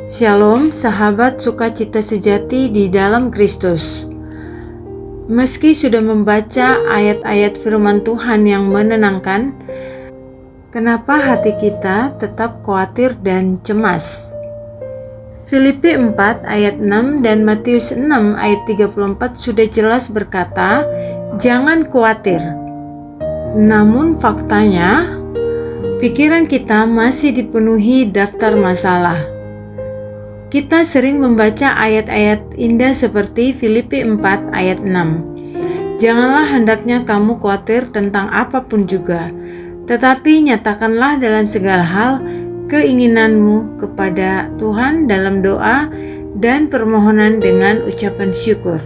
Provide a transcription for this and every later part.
Shalom, sahabat sukacita sejati di dalam Kristus. Meski sudah membaca ayat-ayat firman Tuhan yang menenangkan, kenapa hati kita tetap khawatir dan cemas? Filipi 4 ayat 6 dan Matius 6 ayat 34 sudah jelas berkata, jangan khawatir. Namun faktanya, pikiran kita masih dipenuhi daftar masalah. Kita sering membaca ayat-ayat indah seperti Filipi 4 ayat 6. Janganlah hendaknya kamu khawatir tentang apapun juga, tetapi nyatakanlah dalam segala hal keinginanmu kepada Tuhan dalam doa dan permohonan dengan ucapan syukur.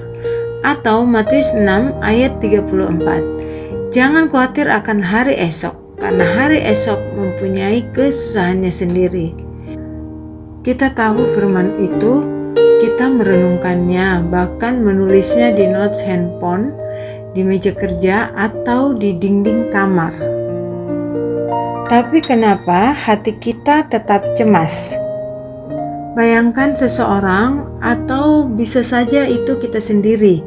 Atau Matius 6 ayat 34. Jangan khawatir akan hari esok, karena hari esok mempunyai kesusahannya sendiri. Kita tahu firman itu, kita merenungkannya, bahkan menulisnya di notes handphone, di meja kerja, atau di dinding kamar. Tapi kenapa hati kita tetap cemas? Bayangkan seseorang, atau bisa saja itu kita sendiri.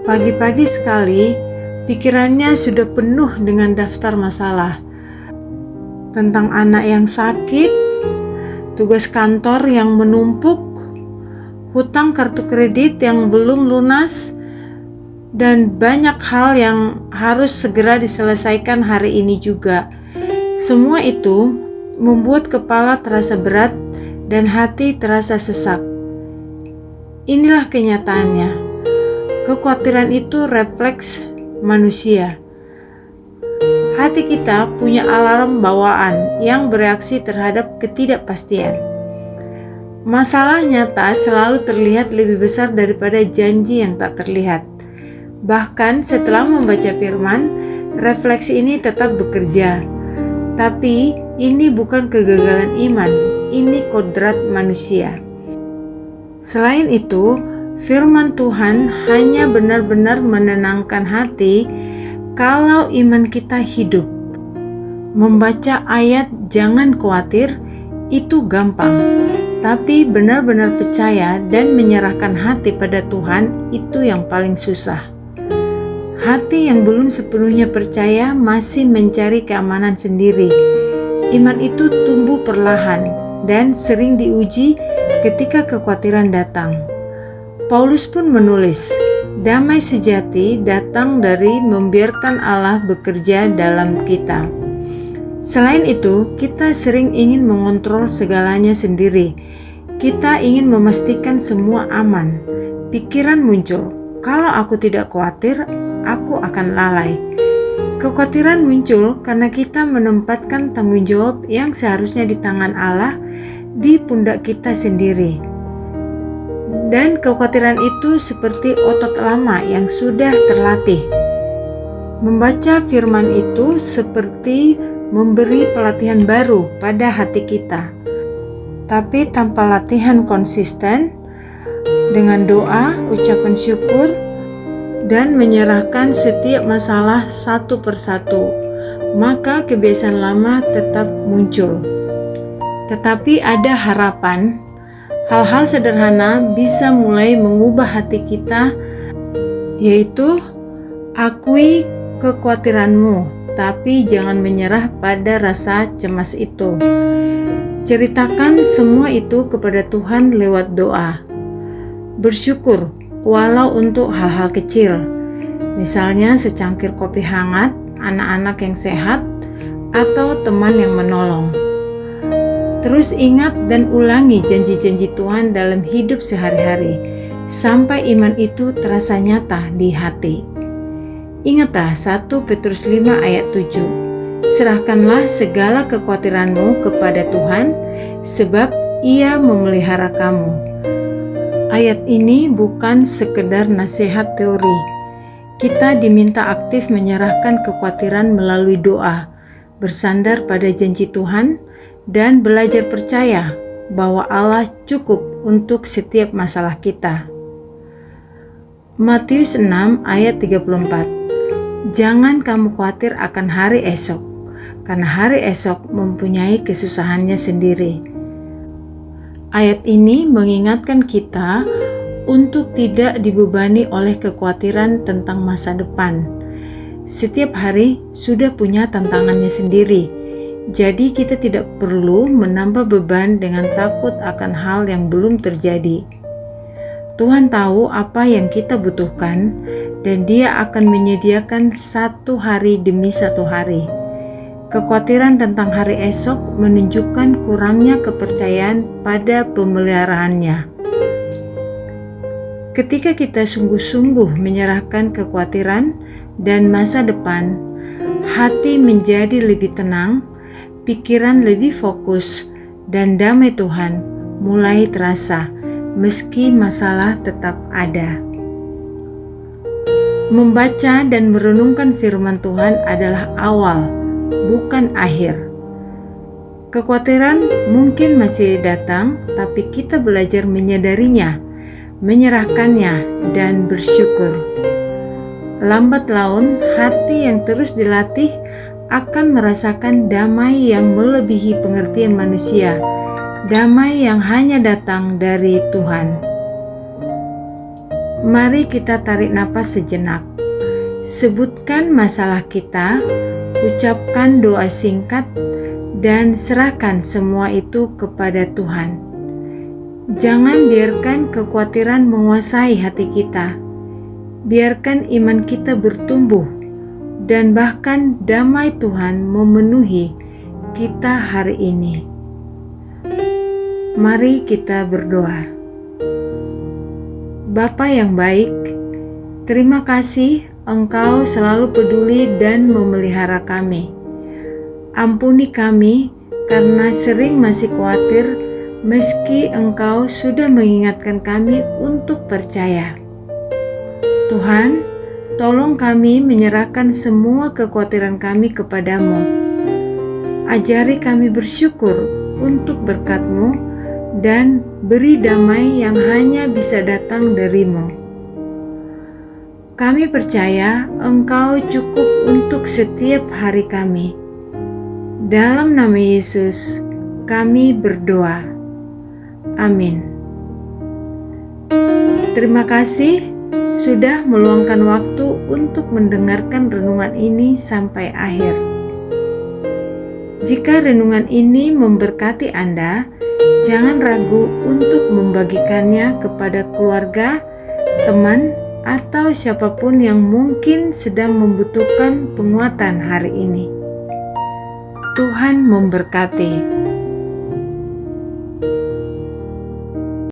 Pagi-pagi sekali, pikirannya sudah penuh dengan daftar masalah. Tentang anak yang sakit, tugas kantor yang menumpuk, hutang kartu kredit yang belum lunas, dan banyak hal yang harus segera diselesaikan hari ini juga. Semua itu membuat kepala terasa berat dan hati terasa sesak. Inilah kenyataannya. Kekhawatiran itu refleks manusia. Hati kita punya alarm bawaan yang bereaksi terhadap ketidakpastian. Masalah nyata selalu terlihat lebih besar daripada janji yang tak terlihat. Bahkan setelah membaca firman, refleksi ini tetap bekerja. Tapi ini bukan kegagalan iman, ini kodrat manusia. Selain itu, firman Tuhan hanya benar-benar menenangkan hati kalau iman kita hidup. Membaca ayat jangan khawatir itu gampang, tapi benar-benar percaya dan menyerahkan hati pada Tuhan itu yang paling susah. Hati yang belum sepenuhnya percaya masih mencari keamanan sendiri. Iman itu tumbuh perlahan dan sering diuji ketika kekhawatiran datang. Paulus pun menulis, damai sejati datang dari membiarkan Allah bekerja dalam kita. Selain itu, kita sering ingin mengontrol segalanya sendiri. Kita ingin memastikan semua aman. Pikiran muncul, kalau aku tidak khawatir, aku akan lalai. Kekhawatiran muncul karena kita menempatkan tanggung jawab yang seharusnya di tangan Allah di pundak kita sendiri. Dan kekhawatiran itu seperti otot lama yang sudah terlatih. Membaca firman itu seperti memberi pelatihan baru pada hati kita. Tapi tanpa latihan konsisten, dengan doa, ucapan syukur, dan menyerahkan setiap masalah satu persatu, maka kebiasaan lama tetap muncul. Tetapi ada harapan. Hal-hal sederhana bisa mulai mengubah hati kita, yaitu akui kekhawatiranmu, tapi jangan menyerah pada rasa cemas itu. Ceritakan semua itu kepada Tuhan lewat doa. Bersyukur walau untuk hal-hal kecil, misalnya secangkir kopi hangat, anak-anak yang sehat, atau teman yang menolong. Terus ingat dan ulangi janji-janji Tuhan dalam hidup sehari-hari, sampai iman itu terasa nyata di hati. Ingatlah 1 Petrus 5 ayat 7. Serahkanlah segala kekhawatiranmu kepada Tuhan, sebab Ia memelihara kamu. Ayat ini bukan sekedar nasihat teori. Kita diminta aktif menyerahkan kekhawatiran melalui doa, bersandar pada janji Tuhan, dan belajar percaya bahwa Allah cukup untuk setiap masalah kita. Matius 6 ayat 34. Jangan kamu khawatir akan hari esok, karena hari esok mempunyai kesusahannya sendiri. Ayat ini mengingatkan kita untuk tidak dibebani oleh kekhawatiran tentang masa depan. Setiap hari sudah punya tantangannya sendiri, jadi kita tidak perlu menambah beban dengan takut akan hal yang belum terjadi. Tuhan tahu apa yang kita butuhkan, dan Dia akan menyediakan satu hari demi satu hari. Kekhawatiran tentang hari esok menunjukkan kurangnya kepercayaan pada pemeliharaannya. Ketika kita sungguh-sungguh menyerahkan kekhawatiran dan masa depan, hati menjadi lebih tenang, pikiran lebih fokus, dan damai Tuhan mulai terasa meski masalah tetap ada. Membaca dan merenungkan firman Tuhan adalah awal, bukan akhir. Kekhawatiran mungkin masih datang, tapi kita belajar menyadarinya, menyerahkannya, dan bersyukur. Lambat laun, hati yang terus dilatih akan merasakan damai yang melebihi pengertian manusia, damai yang hanya datang dari Tuhan. Mari kita tarik napas sejenak. Sebutkan masalah kita, ucapkan doa singkat, dan serahkan semua itu kepada Tuhan. Jangan biarkan kekhawatiran menguasai hati kita. Biarkan iman kita bertumbuh, dan bahkan damai Tuhan memenuhi kita hari ini. Mari kita berdoa. Bapa yang baik, terima kasih Engkau selalu peduli dan memelihara kami. Ampuni kami karena sering masih khawatir meski Engkau sudah mengingatkan kami untuk percaya. Tuhan, tolong kami menyerahkan semua kekhawatiran kami kepadamu. Ajari kami bersyukur untuk berkat-Mu dan beri damai yang hanya bisa datang dari-Mu. Kami percaya Engkau cukup untuk setiap hari kami. Dalam nama Yesus, kami berdoa. Amin. Terima kasih sudah meluangkan waktu untuk mendengarkan renungan ini sampai akhir. Jika renungan ini memberkati Anda, jangan ragu untuk membagikannya kepada keluarga, teman, atau siapapun yang mungkin sedang membutuhkan penguatan hari ini. Tuhan memberkati.